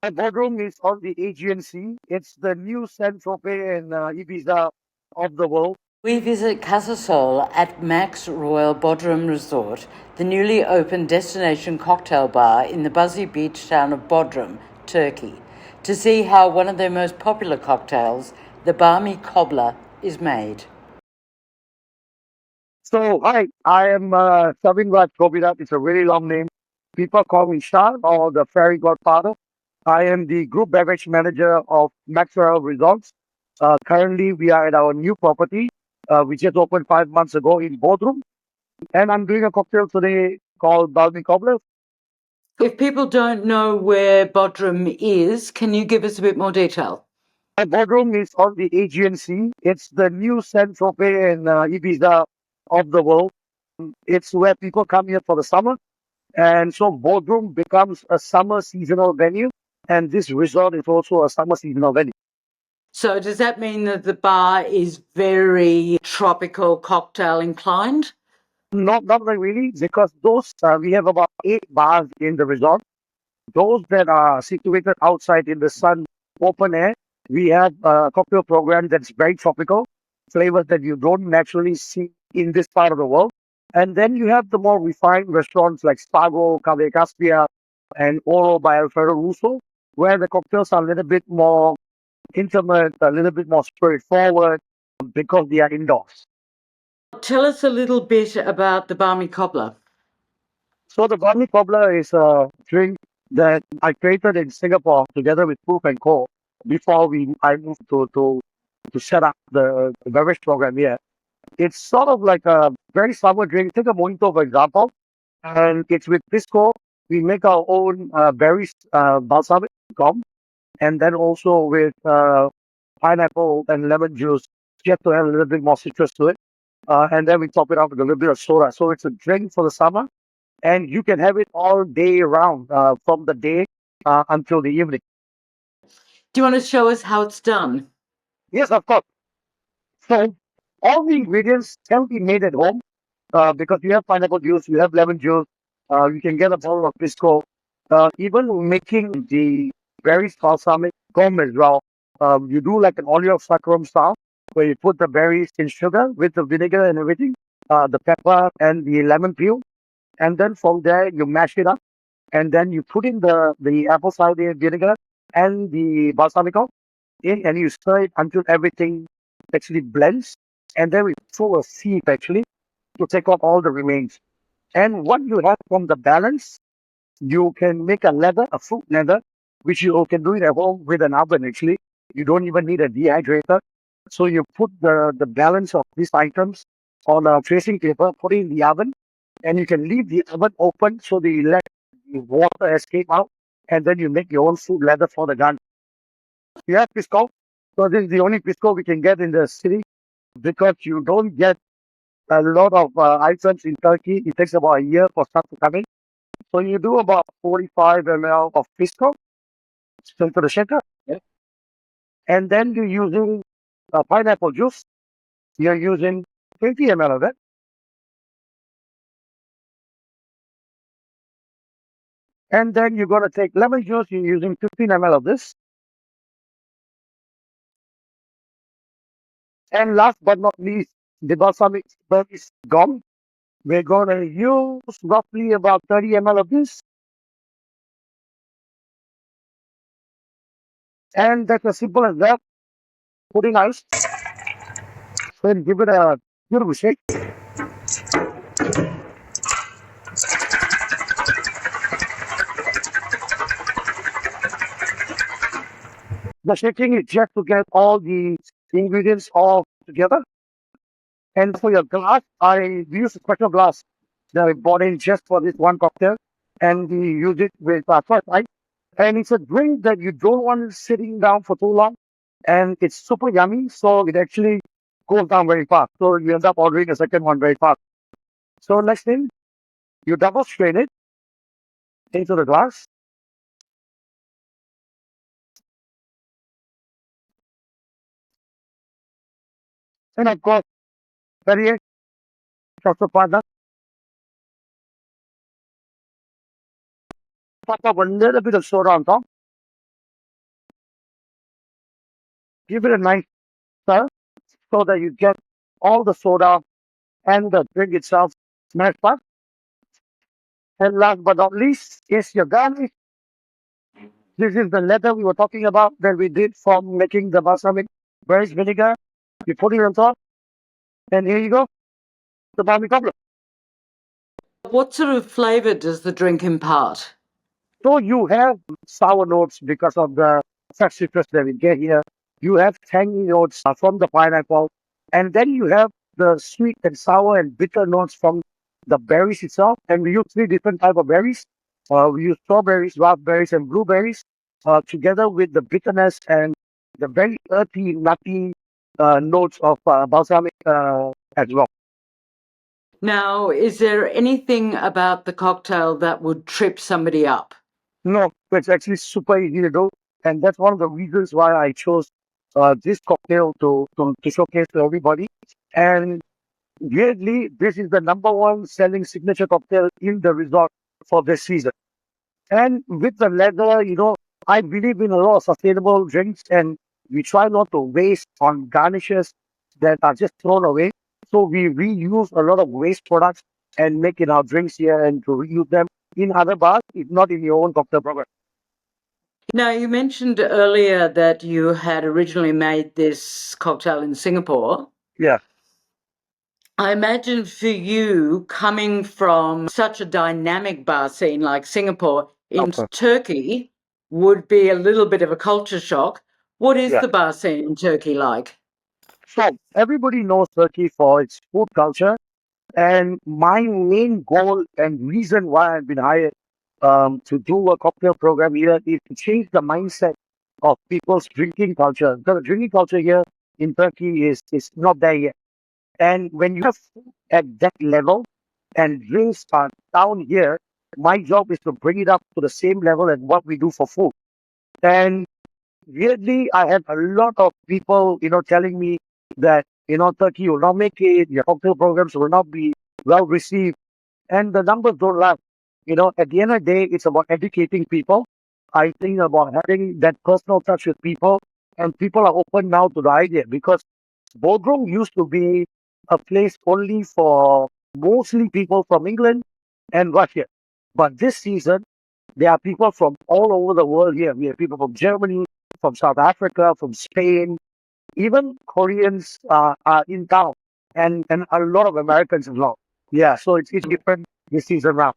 My boardroom is on the Aegean Sea. It's the new Saint-Tropez and Ibiza of the world. We visit Casa Sol at Max Royal Bodrum Resort, the newly opened destination cocktail bar in the buzzy beach town of Bodrum, Turkey, to see how one of their most popular cocktails, the Balmy Cobbler, is made. So, hi, I am Shavinraj Gopinath. It's a really long name. People call me Shah or the fairy godfather. I am the group beverage manager of Maxwell Resorts. Currently, we are at our new property. We just opened 5 months ago in Bodrum. And I'm doing a cocktail today called Balmy Cobbler. If people don't know where Bodrum is, can you give us a bit more detail? My boardroom is on the Aegean Sea. It's the new Saint-Tropez and Ibiza of the world. It's where people come here for the summer. And so boardroom becomes a summer seasonal venue. And this resort is also a summer seasonal venue. So, does that mean that the bar is very tropical cocktail inclined? Not really, because those we have about 8 bars in the resort. Those that are situated outside in the sun, open air, we have a cocktail program that's very tropical, flavors that you don't naturally see in this part of the world. And then you have the more refined restaurants like Spago, Cave Caspia, and Oro by Alfredo Russo, where the cocktails are a little bit more intimate, a little bit more straightforward because they are indoors. Tell us a little bit about the Balmy Cobbler. So the Balmy Cobbler is a drink that I created in Singapore together with Proof and Co. Before I moved to set up the beverage program here. It's sort of like a very summer drink. Take a mojito, for example, and it's with pisco. We make our own berries, balsamic gum, and then also with pineapple and lemon juice, just to have a little bit more citrus to it. And then we top it up with a little bit of soda. So it's a drink for the summer, and you can have it all day round, from the day until the evening. Do you want to show us how it's done? Yes, of course. So all the ingredients can be made at home because you have pineapple juice, you have lemon juice, you can get a bottle of pisco. Even making the berries balsamic gum as well. You do like an oleo saccharum style where you put the berries in sugar with the vinegar and everything, the pepper and the lemon peel, and then from there you mash it up, and then you put in the apple cider vinegar and the balsamico in, and you stir it until everything actually blends, and then we throw a sieve actually to take out all the remains. And what you have from the balance, you can make a leather, a fruit leather, which you can do it at home with an oven actually. You don't even need a dehydrator. So you put the balance of these items on a tracing paper, put it in the oven, and you can leave the oven open so the let the water escape out, and then you make your own fruit leather for the gun. You have pisco. So this is the only pisco we can get in the city because you don't get a lot of items in Turkey. It takes about a year for stuff to come in. So you do about 45 ml of pisco, into the shaker, yeah. And then you're using pineapple juice. You're using 20 ml of it. And then you're going to take lemon juice. You're using 15 ml of this. And last but not least, the balsamic is gone. We're going to use roughly about 30 ml of this. And that's as simple as that. Put in ice. Then give it a beautiful shake. The shaking is just to get all the ingredients all together. And for your glass, I use a special glass that I bought in just for this one cocktail. And we use it with first ice. And it's a drink that you don't want sitting down for too long. And it's super yummy. So it actually goes down very fast. So you end up ordering a second one very fast. So next thing, you double strain it into the glass. And of course, very chocolate partner. Top up a little bit of soda on top. Give it a nice stir so that you get all the soda and the drink itself smashed up. And last but not least is your garnish. This is the leather we were talking about that we did from making the balsamic berries vinegar. You put it on top, and here you go, the Balmy Cobbler. What sort of flavour does the drink impart? So you have sour notes because of the fresh citrus that we get here. You have tangy notes from the pineapple, and then you have the sweet and sour and bitter notes from the berries itself. And we use three different type of berries. We use strawberries, raspberries, and blueberries, together with the bitterness and the very earthy, nutty notes of balsamic as well. Now, is there anything about the cocktail that would trip somebody up? No, it's actually super easy to do, and that's one of the reasons why I chose this cocktail to showcase to everybody. And weirdly, this is the number one selling signature cocktail in the resort for this season. And with the leather, I believe in a lot of sustainable drinks, and we try not to waste on garnishes that are just thrown away. So we reuse a lot of waste products and make in our drinks here and to reuse them in other bars, if not in your own cocktail program. Now, you mentioned earlier that you had originally made this cocktail in Singapore. Yeah. I imagine for you, coming from such a dynamic bar scene like Singapore into Okay. Turkey would be a little bit of a culture shock. What is Yeah. the bar scene in Turkey like? So everybody knows Turkey for its food culture. And my main goal and reason why I've been hired to do a cocktail program here is to change the mindset of people's drinking culture. The drinking culture here in Turkey is not there yet. And when you have food at that level and drinks are down here, my job is to bring it up to the same level as what we do for food. And weirdly, I have a lot of people, telling me that, Turkey will not make it, your cocktail programs will not be well received, and the numbers don't lie. At the end of the day, it's about educating people. I think about having that personal touch with people, and people are open now to the idea because Bodrum used to be a place only for mostly people from England and Russia. But this season, there are people from all over the world here. We have people from Germany, from South Africa, from Spain, even Koreans are in town, and a lot of Americans as well. Yeah, so it's different this season round.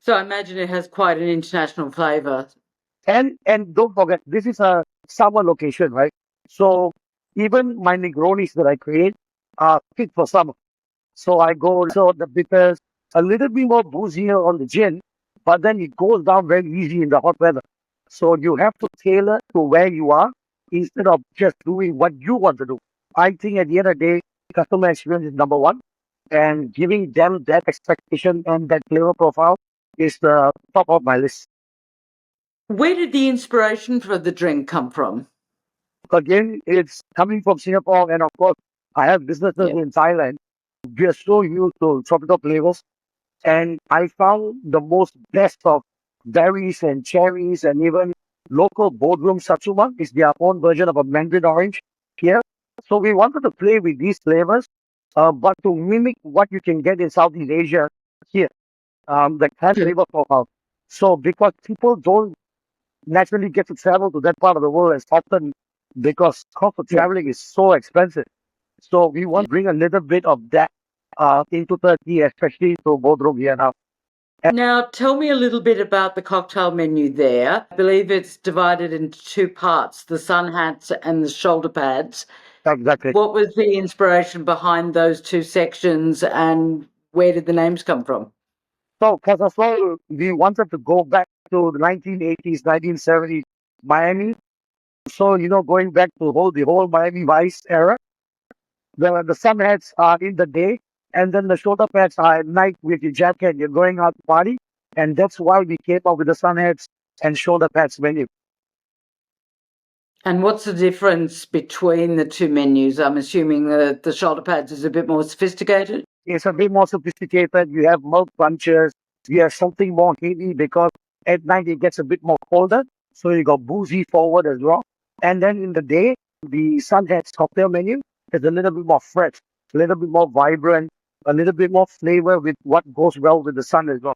So I imagine it has quite an international flavour. And don't forget, this is a summer location, right? So even my Negronis that I create are fit for summer. So I go so the bitters a little bit more boozier on the gin, but then it goes down very easy in the hot weather. So you have to tailor to where you are instead of just doing what you want to do. I think at the end of the day, customer experience is number one, and giving them that expectation and that flavor profile is the top of my list. Where did the inspiration for the drink come from? Again, it's coming from Singapore, and of course, I have businesses Yeah. in Thailand. We are so used to tropical flavors, and I found the most best of berries and cherries, and even local boardroom satsuma is their own version of a mandarin orange here. So we wanted to play with these flavors, but to mimic what you can get in Southeast Asia here, the kind Sure. flavor profile. So because people don't naturally get to travel to that part of the world as often because cost of Yeah. traveling is so expensive. So we want to bring a little bit of that into Turkey, especially to Bodrum here now. Now, tell me a little bit about the cocktail menu there. I believe it's divided into two parts, the sun hats and the shoulder pads. Exactly. What was the inspiration behind those two sections and where did the names come from? So, first of all, we wanted to go back to the 1980s, 1970s Miami. So, going back to the whole Miami Vice era, the sun hats are in the day, and then the shoulder pads are at night with your jacket. You're going out to party, and that's why we came up with the sun hats and shoulder pads menu. And what's the difference between the two menus? I'm assuming the shoulder pads is a bit more sophisticated. It's a bit more sophisticated. You have milk punches. You have something more heavy because at night it gets a bit more colder. So you got boozy forward as well. And then in the day, the Sunhead's cocktail menu is a little bit more fresh, a little bit more vibrant, a little bit more flavor with what goes well with the sun as well.